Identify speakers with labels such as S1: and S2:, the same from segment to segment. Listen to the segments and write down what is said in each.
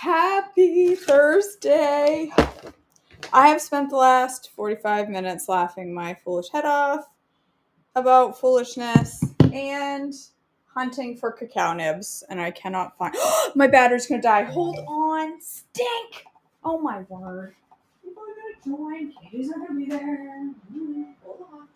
S1: Happy Thursday! I have spent the last 45 minutes laughing my foolish head off about foolishness and hunting for cacao nibs, and I cannot find. My battery's gonna die. Hold on, stink! Oh my word! People are gonna join. Katie's not gonna be there. Hold on.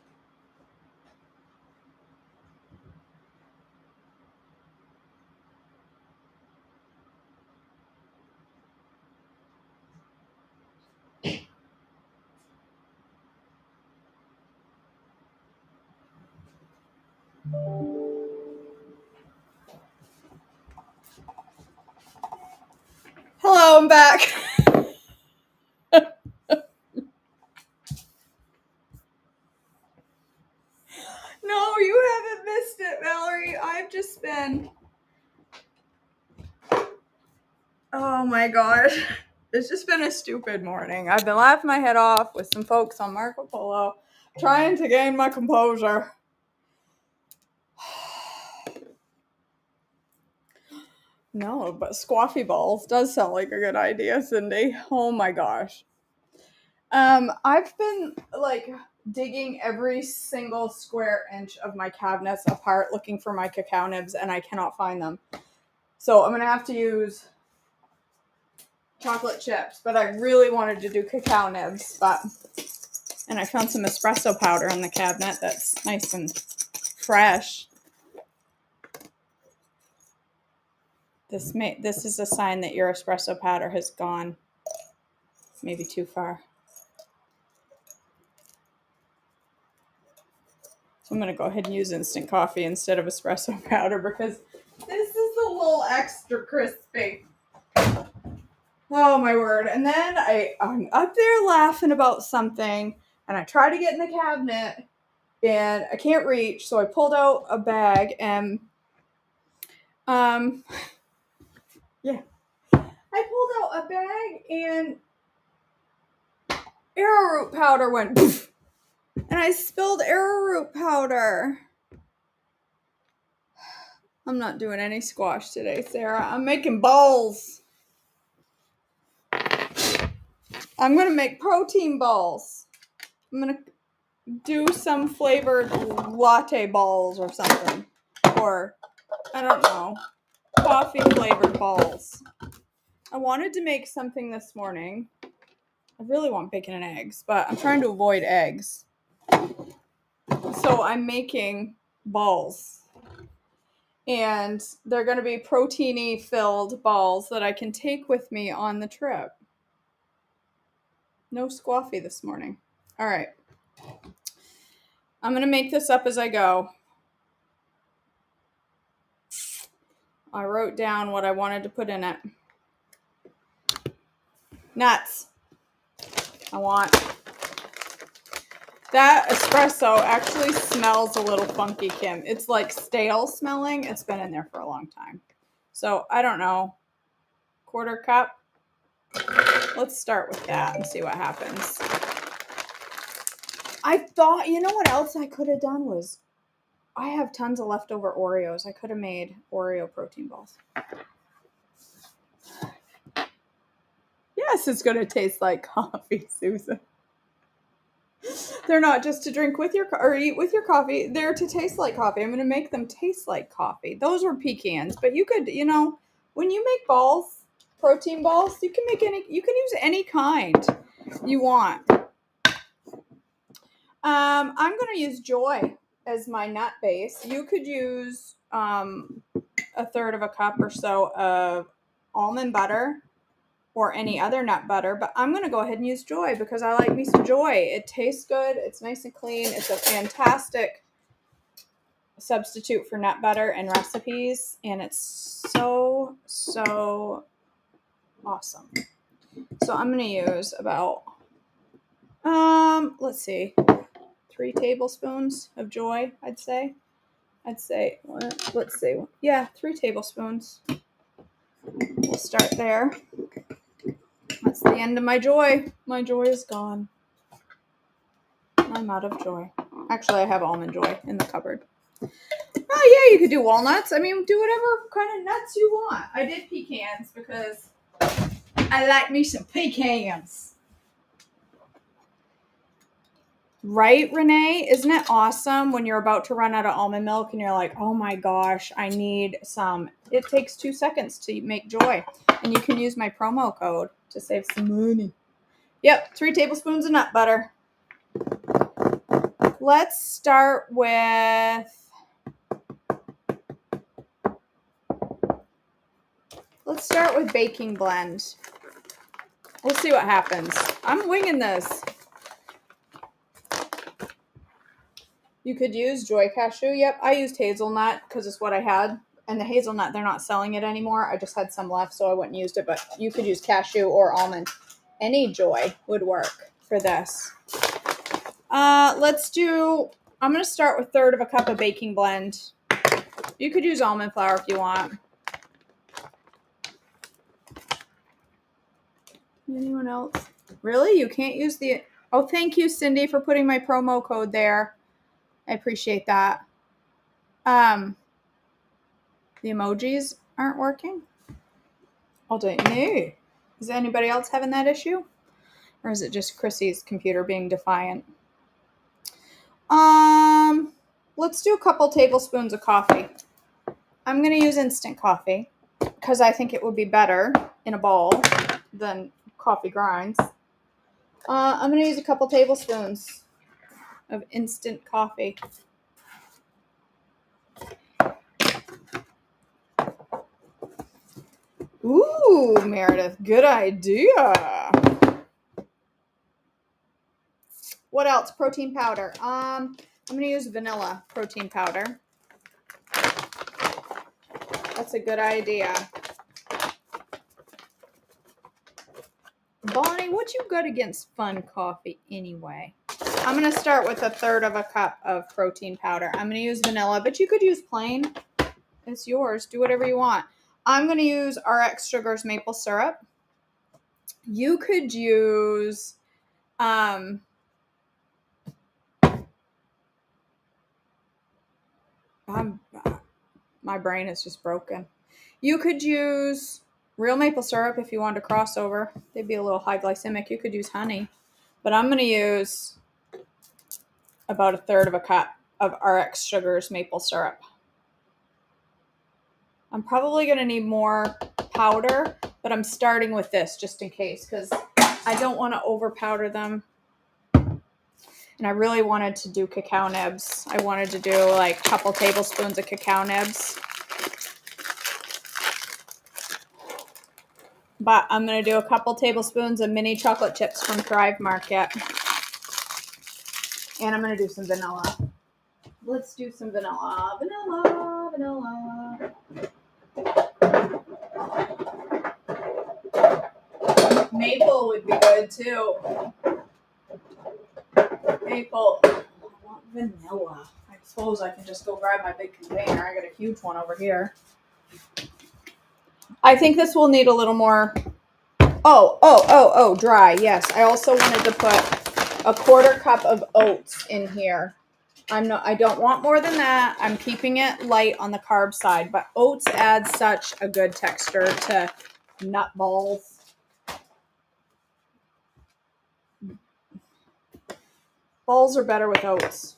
S1: Hello, I'm back. No, you haven't missed it, Valerie. I've just been... Oh my gosh. It's just been a stupid morning. I've been laughing my head off with some folks on Marco Polo, trying to gain my composure. No, but squaffy balls does sound like a good idea, Cindy. Oh my gosh. I've been digging every single square inch of my cabinets apart looking for my cacao nibs, and I cannot find them. So I'm gonna have to use chocolate chips, but I really wanted to do cacao nibs, and I found some espresso powder in the cabinet that's nice and fresh. This is a sign that your espresso powder has gone maybe too far. So I'm going to go ahead and use instant coffee instead of espresso powder because this is a little extra crispy. Oh my word. And then I'm up there laughing about something, and I try to get in the cabinet and I can't reach, so I pulled out a bag and yeah. I pulled out a bag and arrowroot powder went poof, and I spilled arrowroot powder. I'm not doing any squash today, Sarah. I'm making balls. I'm going to make protein balls. I'm going to do some flavored latte balls or something. Or, I don't know, coffee flavored balls. I wanted to make something this morning. I really want bacon and eggs, but I'm trying to avoid eggs. So I'm making balls. And they're going to be protein-y filled balls that I can take with me on the trip. No squaffy this morning. All right. I'm going to make this up as I go. I wrote down what I wanted to put in it. Nuts. I want... That espresso actually smells a little funky, Kim. It's like stale smelling. It's been in there for a long time. So, I don't know. 1/4 cup. Let's start with that and see what happens. I thought, you know what else I could have done was, I have tons of leftover Oreos. I could have made Oreo protein balls. Yes, it's going to taste like coffee, Susan. They're not just to drink with your or eat with your coffee. They're to taste like coffee. I'm going to make them taste like coffee. Those were pecans, but you could, when you make balls, protein balls, you can use any kind you want. I'm going to use Joy as my nut base. You could use 1/3 cup or so of almond butter or any other nut butter, but I'm going to go ahead and use Joy because I like me some Joy. It tastes good. It's nice and clean. It's a fantastic substitute for nut butter and recipes, and it's so awesome. So I'm going to use about, let's see, 3 tablespoons of Joy, I'd say, let's see. Yeah, 3 tablespoons. We'll start there. That's the end of my Joy. My Joy is gone. I'm out of Joy. Actually, I have almond Joy in the cupboard. Oh, yeah, you could do walnuts. I mean, do whatever kind of nuts you want. I did pecans because I like me some pecans. Right, Renee? Isn't it awesome when you're about to run out of almond milk and you're like, oh my gosh, I need some. It takes 2 seconds to make Joy. And you can use my promo code to save some money. Yep, 3 tablespoons of nut butter. Let's start with... baking blend. We'll see what happens. I'm winging this. You could use Joy Cashew. Yep, I used hazelnut because it's what I had. And the hazelnut, they're not selling it anymore. I just had some left, so I wouldn't use it. But you could use cashew or almond. Any Joy would work for this. Let's do... I'm going to start with 1/3 of a cup of baking blend. You could use almond flour if you want. Anyone else? Really? You can't use the... Oh, thank you, Cindy, for putting my promo code there. I appreciate that. The emojis aren't working? I don't know. Is anybody else having that issue? Or is it just Chrissy's computer being defiant? Let's do a couple tablespoons of coffee. I'm going to use instant coffee because I think it would be better in a bowl than coffee grinds. I'm going to use a couple tablespoons of instant coffee. Ooh, Meredith, good idea. What else? Protein powder. I'm going to use vanilla protein powder. That's a good idea. Bonnie, what you got against fun coffee anyway? I'm going to start with 1/3 of a cup of protein powder. I'm going to use vanilla, but you could use plain. It's yours. Do whatever you want. I'm going to use RX Sugars maple syrup. You could use... my brain is just broken. You could use real maple syrup if you wanted to cross over. They'd be a little high glycemic. You could use honey. But I'm going to use about 1/3 of a cup of RX Sugars maple syrup. I'm probably going to need more powder, but I'm starting with this just in case because I don't want to over powder them. And I really wanted to do cacao nibs. I wanted to do like a couple tablespoons of cacao nibs. But I'm going to do a couple tablespoons of mini chocolate chips from Thrive Market. And I'm going to do some vanilla. Let's do some vanilla. Vanilla, vanilla. Maple would be good too. Maple. I want vanilla. I suppose I can just go grab my big container. I got a huge one over here. I think this will need a little more. Oh, dry. Yes. I also wanted to put 1/4 cup of oats in here. I don't want more than that. I'm keeping it light on the carb side, but oats add such a good texture to nut balls. Balls are better with oats.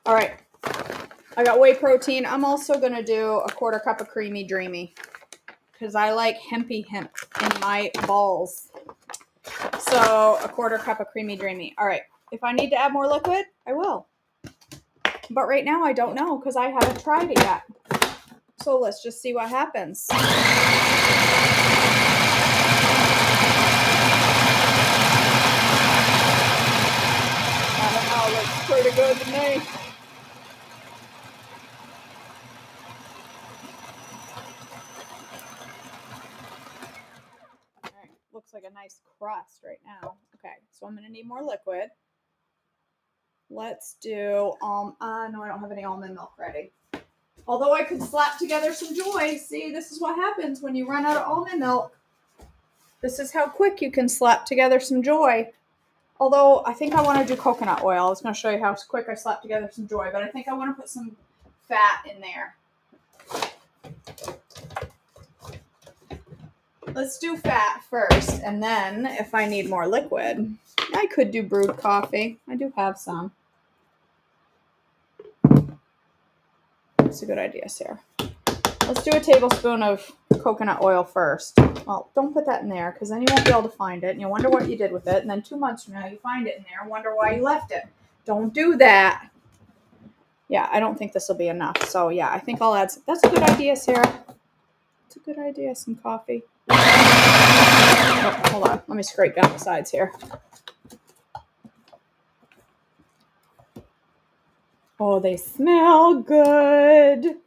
S1: All right. I got whey protein. I'm also going to do 1/4 cup of Creamy Dreamy because I like hempy hemp in my balls. So 1/4 cup of Creamy Dreamy. All right. If I need to add more liquid, I will. But right now I don't know because I haven't tried it yet. So let's just see what happens. I don't know. It looks pretty good to me. Looks like a nice crust right now. Okay, so I'm going to need more liquid. Let's do, no, I don't have any almond milk ready. Although I could slap together some Joy. See, this is what happens when you run out of almond milk. This is how quick you can slap together some Joy. Although I think I want to do coconut oil. I was going to show you how quick I slap together some Joy, but I think I want to put some fat in there. let's do fat first, and then if I need more liquid, I could do brewed coffee. I do have some. That's a good idea, Sarah. Let's do a tablespoon of coconut oil first. Well, don't put that in there because then you won't be able to find it and you'll wonder what you did with it. And then 2 months from now, you find it in there and wonder why you left it. Don't do that. Yeah, I don't think this will be enough. So yeah, I think I'll add some. That's a good idea, Sarah. It's a good idea, some coffee. Oh, hold on. Let me scrape down the sides here. Oh, they smell good.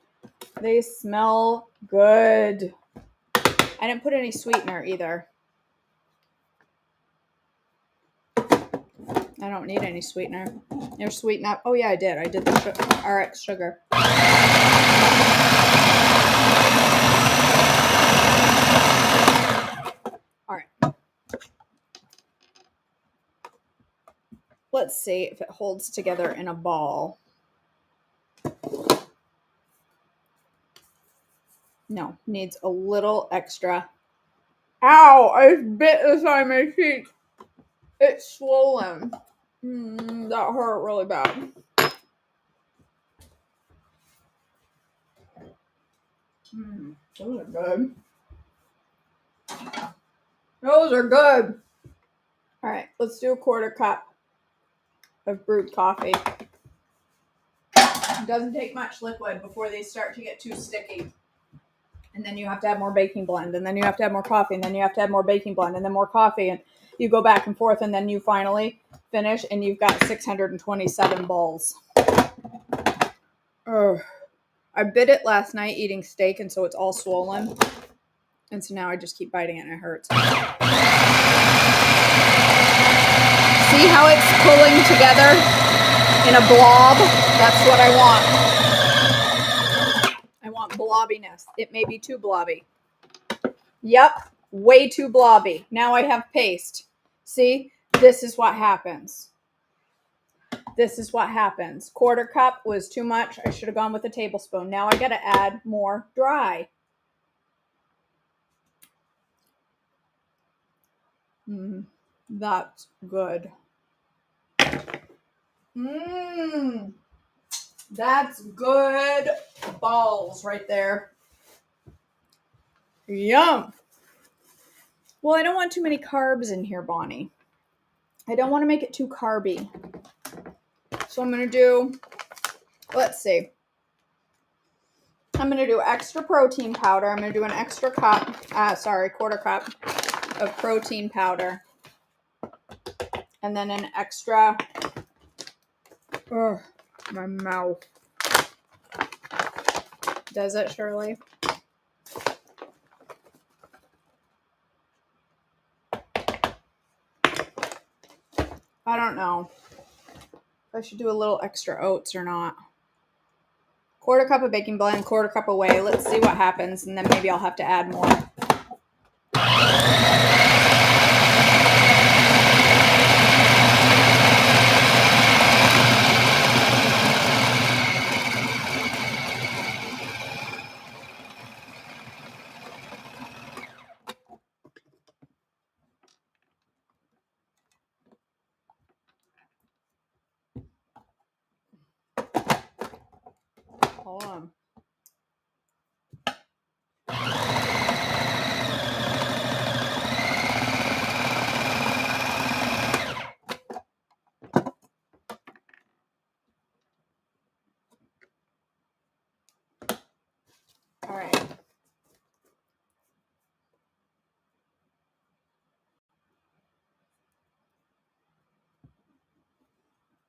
S1: They smell good. I didn't put any sweetener either. I don't need any sweetener. You're sweeten up. Oh yeah, I did. I did the RX sugar. All right. Let's see if it holds together in a ball. No, needs a little extra. Ow! I bit this on my cheek. It's swollen. That hurt really bad. Those are good. Those are good. All right, let's do a 1/4 cup of brewed coffee. It doesn't take much liquid before they start to get too sticky. And then you have to add more baking blend, and then you have to add more coffee, and then you have to add more baking blend, and then more coffee, and you go back and forth, and then you finally finish, and you've got 627 bowls. Ugh. I bit it last night eating steak, and so it's all swollen. And so now I just keep biting it, and it hurts. See how it's pulling together in a blob? That's what I want. I want blobbiness. It may be too blobby. Yep, way too blobby. Now I have paste. See, this is what happens. This is what happens. 1/4 cup was too much. I should have gone with a tablespoon. Now I got to add more dry. That's good. That's good balls right there. Yum. Well, I don't want too many carbs in here, Bonnie. I don't want to make it too carby. So I'm going to do, let's see. I'm going to do extra protein powder. I'm going to do an extra cup, 1/4 cup of protein powder. And then an extra, my mouth. Does it, Shirley? I don't know if I should do a little extra oats or not. 1/4 cup of baking blend, 1/4 cup of whey. Let's see what happens, and then maybe I'll have to add more. Hold on. All right.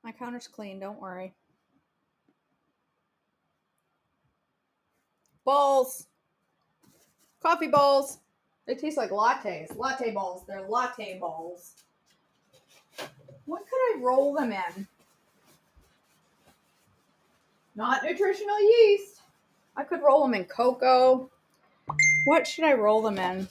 S1: My counter's clean, don't worry. Bowls. Coffee bowls. They taste like lattes. Latte bowls. They're latte bowls. What could I roll them in? Not nutritional yeast. I could roll them in cocoa. What should I roll them in?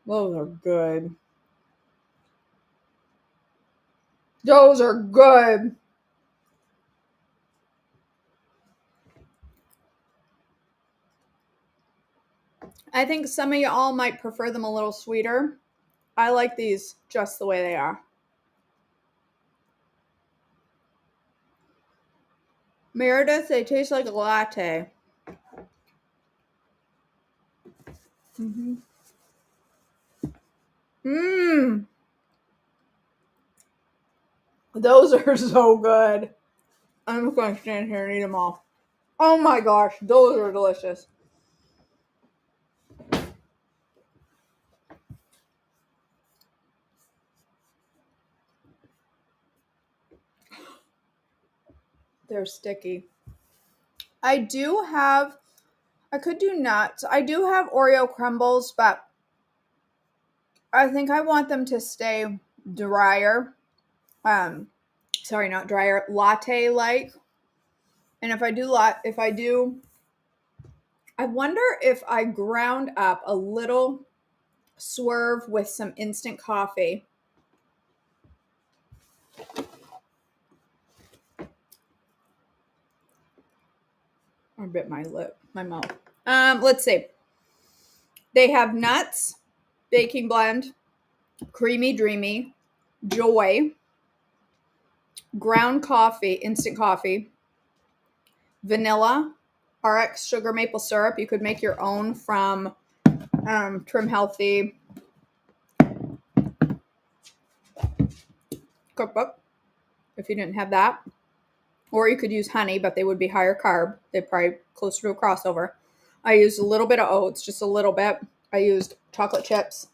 S1: Those are good. Those are good. I think some of y'all might prefer them a little sweeter. I like these just the way they are. Meredith, they taste like a latte. Mm-hmm. Mmm. Those are so good. I'm just going to stand here and eat them all. Oh my gosh, those are delicious. They're sticky. I could do nuts. I do have Oreo crumbles, but I think I want them to stay drier. Sorry, not drier, latte-like. And if I I wonder if I ground up a little Swerve with some instant coffee. I bit my mouth. Let's see. They have nuts, baking blend, creamy dreamy, joy, ground coffee, instant coffee, vanilla, RX sugar maple syrup. You could make your own from Trim Healthy cookbook if you didn't have that. Or you could use honey, but they would be higher carb. They're probably closer to a crossover. I used a little bit of oats, just a little bit. I used chocolate chips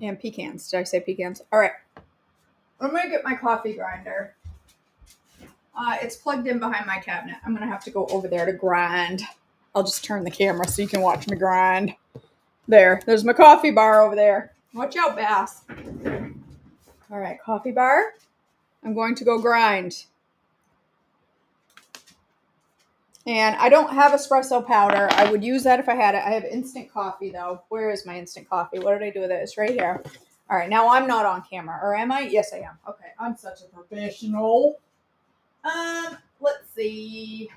S1: and pecans. Did I say pecans? All right. I'm going to get my coffee grinder. It's plugged in behind my cabinet. I'm going to have to go over there to grind. I'll just turn the camera so you can watch me grind. There's my coffee bar over there. Watch out, Bass. All right, coffee bar. I'm going to go grind. And I don't have espresso powder. I would use that if I had it. I have instant coffee, though. Where is my instant coffee? What did I do with it? It's right here. All right, now I'm not on camera. Or am I? Yes, I am. Okay, I'm such a professional. Let's see.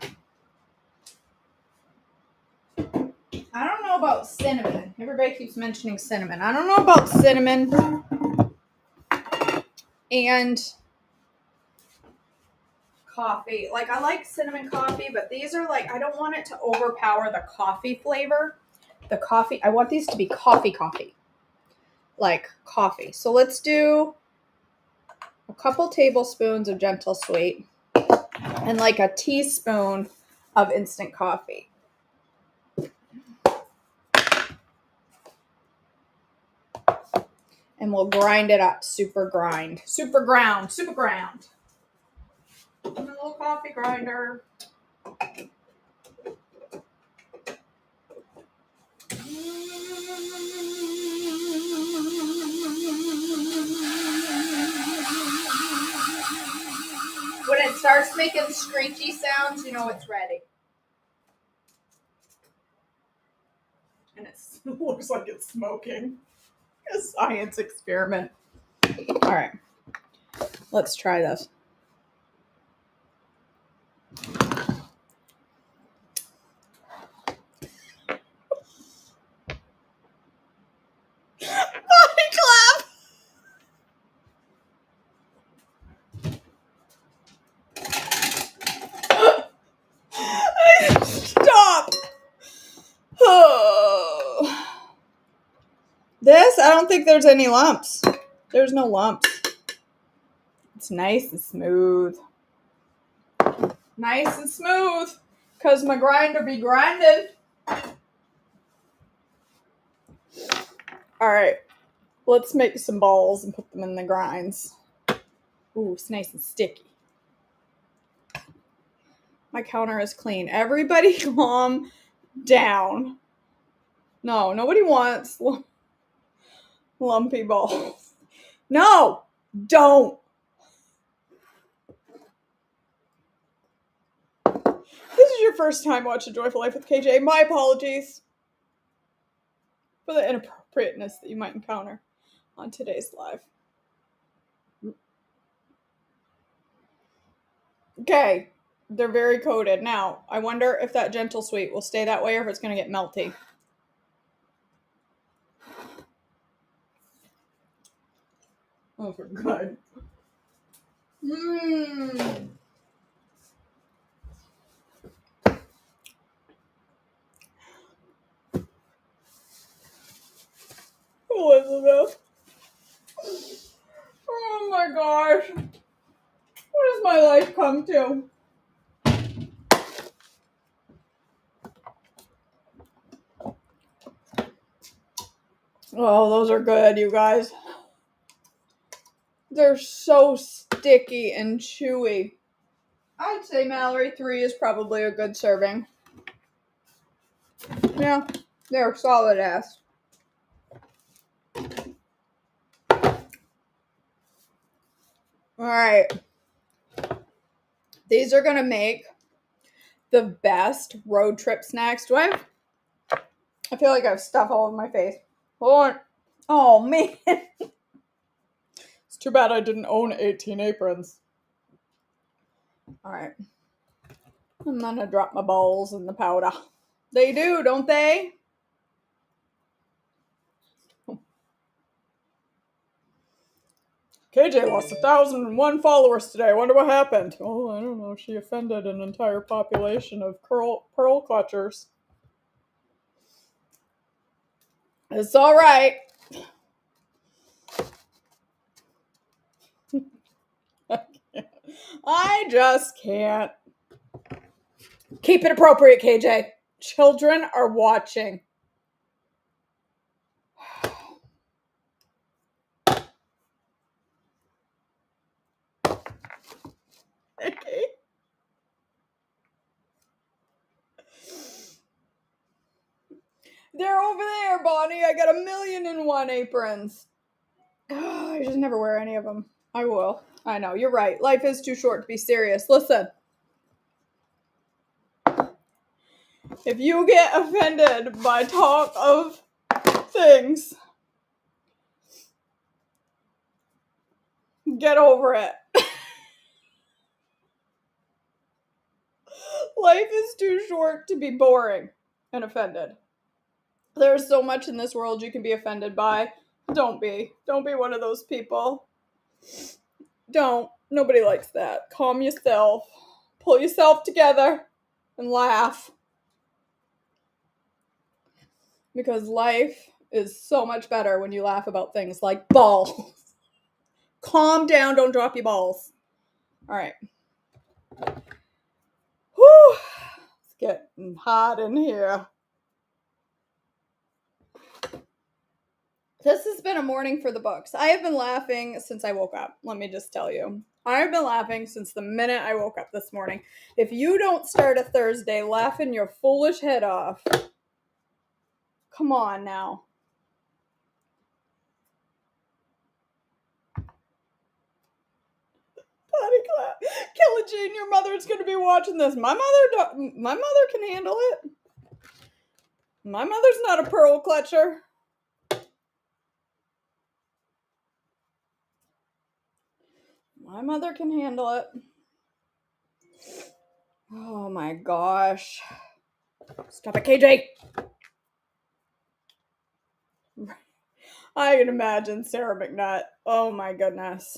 S1: I don't know about cinnamon. Everybody keeps mentioning cinnamon. I don't know about cinnamon and coffee. Like, I like cinnamon coffee, but these are like, I don't want it to overpower the coffee flavor. The coffee, I want these to be coffee. Like coffee. So let's do a couple tablespoons of Gentle Sweet and like a teaspoon of instant coffee. And we'll grind it up. Super ground. A little coffee grinder. When it starts making screechy sounds, you know it's ready. And it looks like it's smoking. A science experiment. All right. Let's try this. Body clap. Stop. This, I don't think there's any lumps. There's no lumps. It's nice and smooth. Nice and smooth. Because my grinder be grinding. All right. Let's make some balls and put them in the grinds. Ooh, it's nice and sticky. My counter is clean. Everybody calm down. No, nobody wants lumpy balls. No, don't. This is your first time watching Joyful Life with KJ. My apologies for the inappropriateness that you might encounter on today's live. Okay. They're very coated. Now, I wonder if that Gentle Sweet will stay that way or if it's going to get melty. Oh, for God. Mmm. Elizabeth. Oh my gosh. What has my life come to? Oh, those are good, you guys. They're so sticky and chewy. I'd say Mallory 3 is probably a good serving. Yeah, they're solid ass. Alright. These are gonna make the best road trip snacks. I feel like I have stuff all over my face. Hold on. Oh, man. It's too bad I didn't own 18 aprons. Alright. I'm gonna drop my balls in the powder. They do, don't they? KJ lost 1,001 followers today. I wonder what happened. Oh, I don't know. She offended an entire population of pearl clutchers. It's all right. I just can't. Keep it appropriate, KJ. Children are watching. They're over there, Bonnie. I got 1,000,001 aprons. I just never wear any of them. I will. I know. You're right. Life is too short to be serious. Listen. If you get offended by talk of things, get over it. Life is too short to be boring and offended. There's so much in this world you can be offended by. Don't be. Don't be one of those people. Don't. Nobody likes that. Calm yourself. Pull yourself together and laugh. Because life is so much better when you laugh about things like balls. Calm down. Don't drop your balls. All right. Whew. It's getting hot in here. This has been a morning for the books. I have been laughing since I woke up. Let me just tell you. I've been laughing since the minute I woke up this morning. If you don't start a Thursday laughing your foolish head off, come on now. Potty clap. Kelly Jean, your mother's going to be watching this. My mother can handle it. My mother's not a pearl clutcher. My mother can handle it. Oh my gosh. Stop it, KJ. I can imagine Sarah McNutt. Oh my goodness.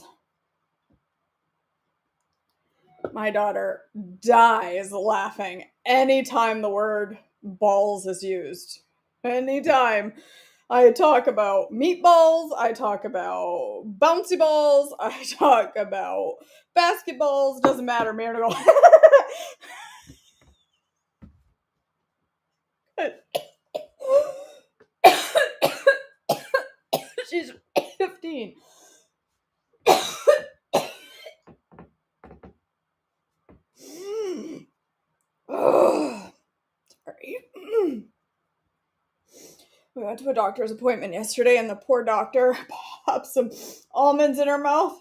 S1: My daughter dies laughing anytime the word balls is used. Anytime I talk about meatballs, I talk about bouncy balls, I talk about basketballs, doesn't matter, man. She's 15. Sorry. We went to a doctor's appointment yesterday and the poor doctor popped some almonds in her mouth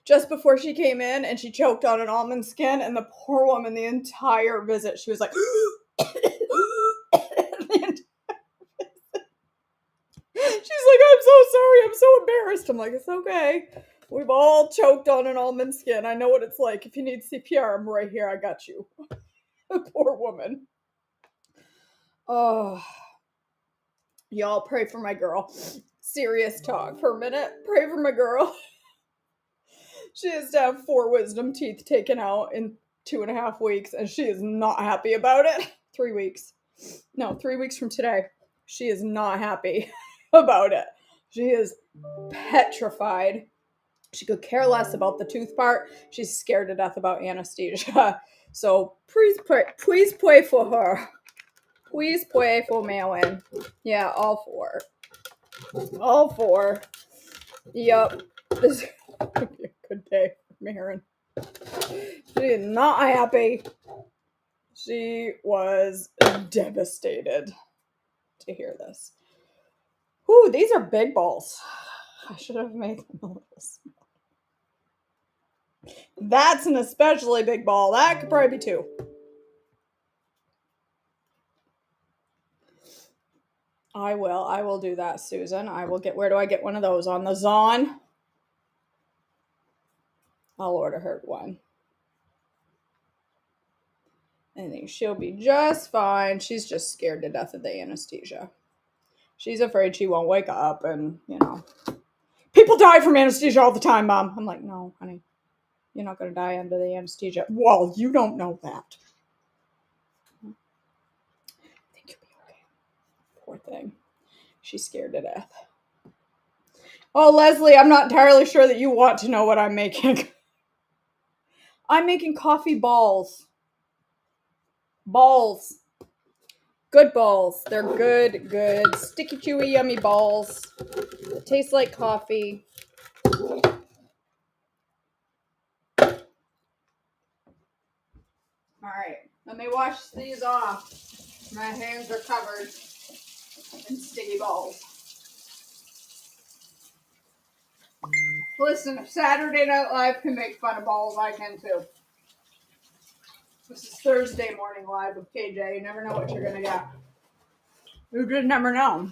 S1: just before she came in, and she choked on an almond skin, and the poor woman, the entire visit, she was like, she's like, I'm so sorry, I'm so embarrassed. I'm like, it's okay. We've all choked on an almond skin. I know what it's like. If you need CPR, I'm right here. I got you. Poor woman. Oh, y'all pray for my girl. Serious talk for a minute. Pray for my girl. She has to have 4 wisdom teeth taken out in 2.5 weeks, and she is not happy about it. 3 weeks. No, 3 weeks from today. She is not happy about it. She is petrified. She could care less about the tooth part. She's scared to death about anesthesia. So please pray for her. Please pray for Malin. Yeah, all 4. All 4. Yep. This could be a good day for Marin. She is not happy. She was devastated to hear this. Whew, these are big balls. I should have made them a little small. That's an especially big ball. That could probably be 2. I will do that, Susan. I will get, where do I get one of those? On the Zon? I'll order her one. I think she'll be just fine. She's just scared to death of the anesthesia. She's afraid she won't wake up, and, people die from anesthesia all the time, Mom. I'm like, no, honey, you're not going to die under the anesthesia. Well, you don't know that. I think you'll be okay. Poor thing. She's scared to death. Oh, Leslie, I'm not entirely sure that you want to know what I'm making. I'm making coffee balls. Balls. Good balls. They're good. Sticky, chewy, yummy balls. Taste like coffee. Alright, let me wash these off. My hands are covered in sticky balls. Listen, if Saturday Night Live can make fun of balls, I can too. This is Thursday Morning Live with KJ. You never know what you're going to get. You just never know.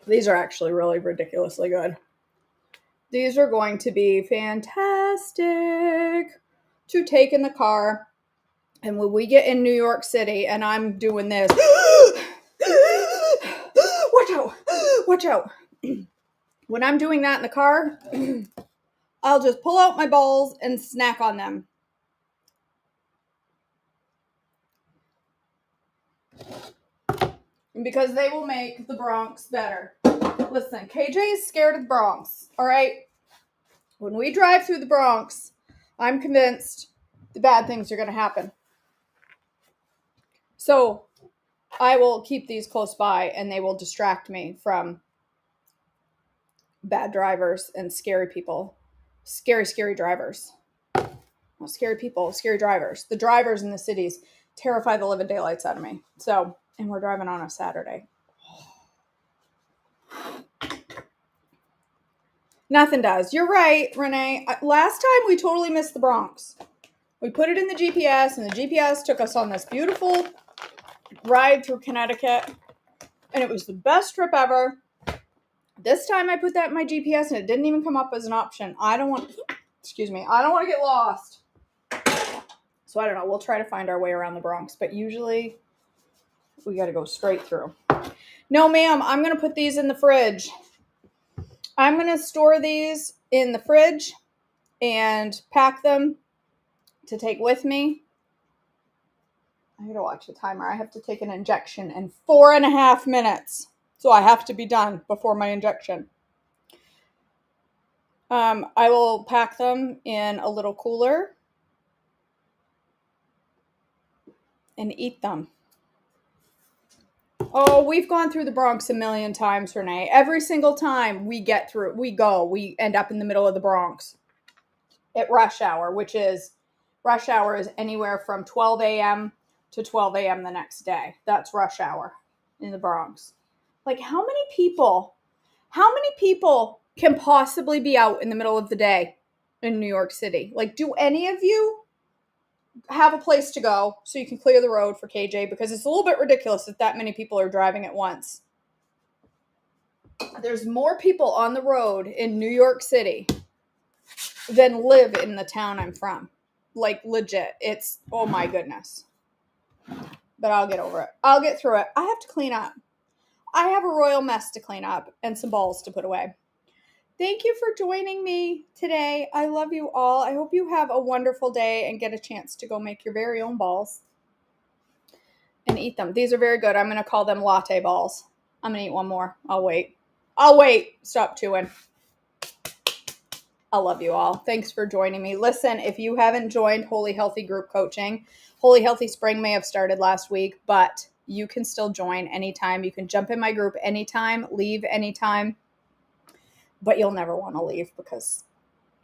S1: These are actually really ridiculously good. These are going to be fantastic to take in the car. And when we get in New York City and I'm doing this, watch out. When I'm doing that in the car, I'll just pull out my balls and snack on them. Because they will make the Bronx better. Listen, KJ is scared of the Bronx, all right? When we drive through the Bronx, I'm convinced the bad things are going to happen. So I will keep these close by, and they will distract me from bad drivers and scary people. Scary drivers. Well, scary people, scary drivers. The drivers in the cities terrify the living daylights out of me. So, and we're driving on a Saturday. Nothing does. You're right, Renee. Last time we totally missed the Bronx. We put it in the GPS, and the GPS took us on this beautiful ride through Connecticut, and it was the best trip ever. This time I put that in my GPS, and it didn't even come up as an option. I don't want to get lost. So I don't know. We'll try to find our way around the Bronx, but usually we got to go straight through. No, ma'am, I'm going to put these in the fridge. I'm going to store these in the fridge and pack them to take with me. I got to watch the timer. I have to take an injection in 4.5 minutes. So I have to be done before my injection. I will pack them in a little cooler and eat them. Oh, we've gone through the Bronx a million times, Renee. Every single time we end up in the middle of the Bronx at rush hour, rush hour is anywhere from 12 a.m. to 12 a.m. the next day. That's rush hour in the Bronx. Like, how many people can possibly be out in the middle of the day in New York City? Like, do any of you have a place to go so you can clear the road for KJ? Because it's a little bit ridiculous that many people are driving at once. There's more people on the road in New York City than live in the town I'm from. Like, legit. It's, oh my goodness. But I'll get over it. I'll get through it. I have to clean up. I have a royal mess to clean up and some balls to put away. Thank you for joining me today. I love you all. I hope you have a wonderful day and get a chance to go make your very own balls and eat them. These are very good. I'm going to call them latte balls. I'm going to eat one more. I'll wait. Stop chewing. I love you all. Thanks for joining me. Listen, if you haven't joined Holy Healthy Group Coaching, Holy Healthy Spring may have started last week, but you can still join anytime. You can jump in my group anytime, leave anytime, but you'll never want to leave because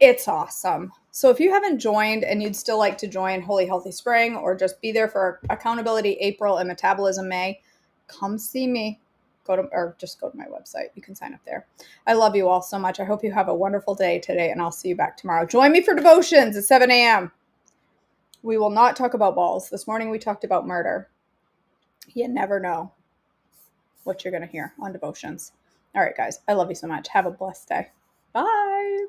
S1: it's awesome. So if you haven't joined and you'd still like to join Holy Healthy Spring or just be there for Accountability April and Metabolism May, come see me. Just go to my website. You can sign up there. I love you all so much. I hope you have a wonderful day today, and I'll see you back tomorrow. Join me for devotions at 7 a.m. We will not talk about balls. This morning we talked about murder. You never know what you're going to hear on devotions. All right, guys. I love you so much. Have a blessed day. Bye.